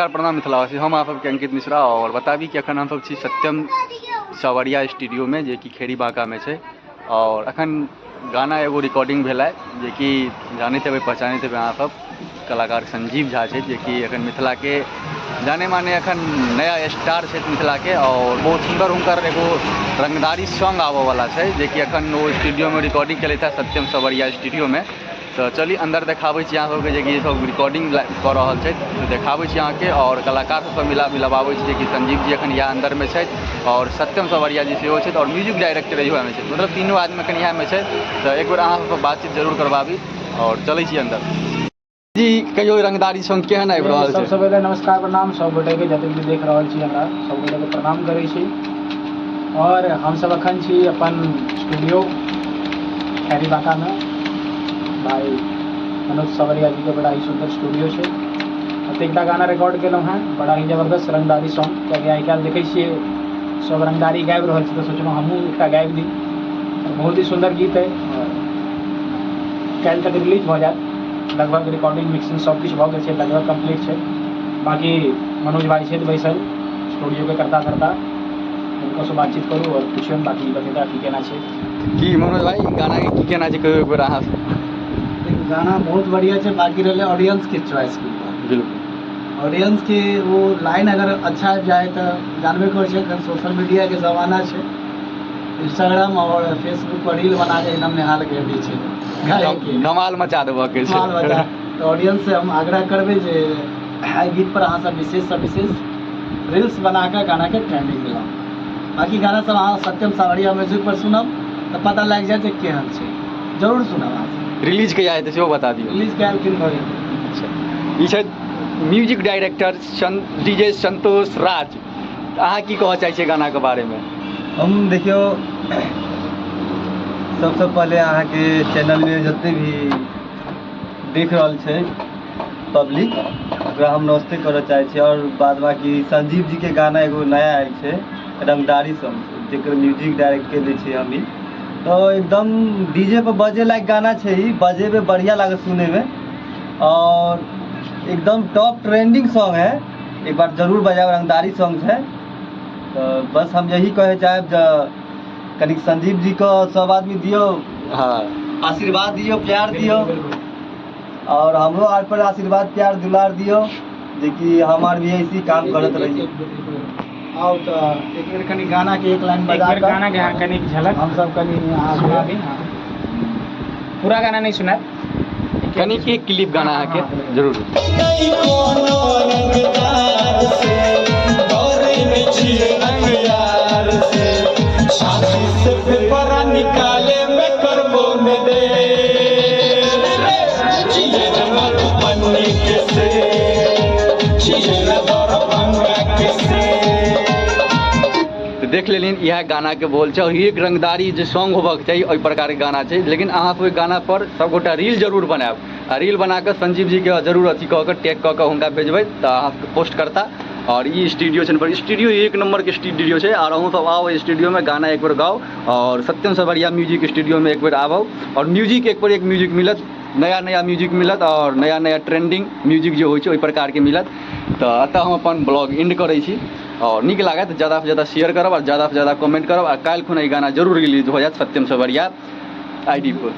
नमस्कार प्रणाम मिथिलावासी, हम आप सबके अंकित मिश्रा और बताबी कि अखन हम सब छी सत्यम सवरिया स्टूडियो में जे कि खेड़ी बाँका में छै और अखन गाना एगो रिकॉर्डिंग भेल है जे कि जानते हेबै पहचानते हेबै अहाँ सब कलाकार संजीव झा छै जे कि अखन मिथिला के जाने माने अखन नया स्टार छै मिथिला के और बहुत सुंदर हुनकर एगो रंगदारी सॉन्ग आबऽ वाला छै जे कि अखन वो स्टूडियो में रिकॉर्डिंग केले था सत्यम सवरिया स्टूडियो में। तो चलिए अंदर देखाबै छी अहाँ सबके जे कि सब रिकॉर्डिंग कऽ रहल छै तो देखाबै छी अहाँके और कलाकार सब मिलाबै छी जे कि संजीव जी अखन यहाँ अंदर में छै और सत्यम सवरिया जी सेहो छै और म्यूजिक डायरेक्टर इहो में छै, मतलब तीनों आदमी अखन यहाँ में छै। तो एक बार अहाँ सबसँ बातचीत जरूर करबाबी और चलै छी अंदर। जी कहियो रंगदारी सॉन्ग केहन आबि रहल छै? सबसे पहले नमस्कार प्रणाम सब गोटे के जते भी देख रहल छी हमरा सब गोटे के प्रणाम करै छी और हम सब अखन छी अपन स्टूडियो खेड़ी बाँका में भाई मनोज सवरिया जी के बड़ा ही सुंदर स्टूडियो है। एतटा गाना रिकॉर्ड केलहुँ हैं, बड़ा ही जबरदस्त रंगदारी सॉन्ग कियाकि आइ काल्हि देखै छियै सब रंगदारी गाबि रहल छी तो सोचलहुँ हमहूँ एकटा गाबि दी। बहुत ही सुंदर गीत है और काल्हि तक रिलीज भऽ जायत, लगभग रिकॉर्डिंग मिक्सिंग सब किछु भऽ गेल छै, लगभग कंप्लीट छै। बाकी मनोज भाई छै बैसल स्टूडियो के करता उनको से बातचीत करूँ और पूछियो बाकी बतेता की केना छै। की मनोज भाई गाना के की केना छै कहियो एक बेर अहाँ? गाना बहुत बढ़िया है, बाकी रहे ऑडियंस के चॉइस के ऊपर। बिल्कुल ऑडियंस के वो लाइन अगर अच्छा जाए तो जानबे कर सोशल मीडिया के जमाना है, इंस्टाग्राम और फेसबुक पर रील बना के एकदम निहाल के दी है, धमाल मचा देबऽ के छै। तो ऑडियंस से हम आग्रह करबे जे एहि गीत पर अहाँ सब विशेष रील्स बना के गाना के ट्रेंडिंग दिलाओ। बाकी गाना सब अहाँ सत्यम सवरिया म्यूजिक पर सुनब तो पता लग जाए जे केहन छै, जरूर सुनब अहाँ। रिलीज कहिया हेतै सेहो बता दियौ। रिलीज कयल दिन भऽ अच्छा ई छै म्यूजिक डायरेक्टर डीजे संतोष राज, अहाँ की कहऽ चाहै छियै गाना के बारे में? हम देखियो सबसे पहले अहाँ के चैनल में जितने भी देख रहल छै पब्लिक ओकरा हम नमस्ते करऽ चाहै छी और बाद बाकी संजीव जी के गाना एगो नया आयल छै रंगदारी सॉन्ग जेकर म्यूजिक डायरेक्ट केले छी हम ही, तो एकदम डीजे पर बजे लायक गाना है, ही बजे में बढ़िया लगे सुने में और एकदम टॉप ट्रेंडिंग सॉन्ग है, एक बार जरूर बजाओ, रंगदारी सॉन्ग है। तो बस हम यही कहे चाहे कनिक संजीव जी को सब आदमी दियो, हाँ आशीर्वाद दियो, प्यार दियो और हमरो आर पर आशीर्वाद प्यार दुलार दियो जे कि हमार भी ऐसी काम करत रहिए। आओ तो एक बेर कनी गाना के एक लाइन बजा के गाना के कनी झलक हम सब कनी सुना दी। पूरा गाना नहीं सुना, कनी एक क्लिप गाना आके जरूर। देख लेलिन यह गाना के बोल छै और एक रंगदारी जो सॉन्ग होबक चाहिए ओहि प्रकार के गाना छै, लेकिन अहाँ सब गाना पर सब गोटा रील जरूर बनायब आ रील बना के संजीव जी के जरूर अथी कऽ के टैग कऽ के हुनका भेजबै तऽ अहाँ पोस्ट करता। और ये स्टूडियो छै पर स्टूडियो एक नंबर के स्टूडियो छै और अहूँ सब आओ स्टूडियो में गाना एक बार गाओ और सत्यम सवरिया म्यूजिक स्टूडियो में एक बार आबो और म्यूजिक एक पर एक म्यूजिक मिलत, नया म्यूजिक मिलत और नया ट्रेंडिंग म्यूजिक जो होइ छै ओहि प्रकार के मिलत। तो अतः हम अपन ब्लॉग एंड करै छी और नीक लागे तो ज़्यादा से ज़्यादा शेयर करब और ज़्यादा से ज़्यादा कमेंट करब और काल्हि खुना ई गाना जरूर रिलीज हो जाए सत्यम सवरिया आईडी पर।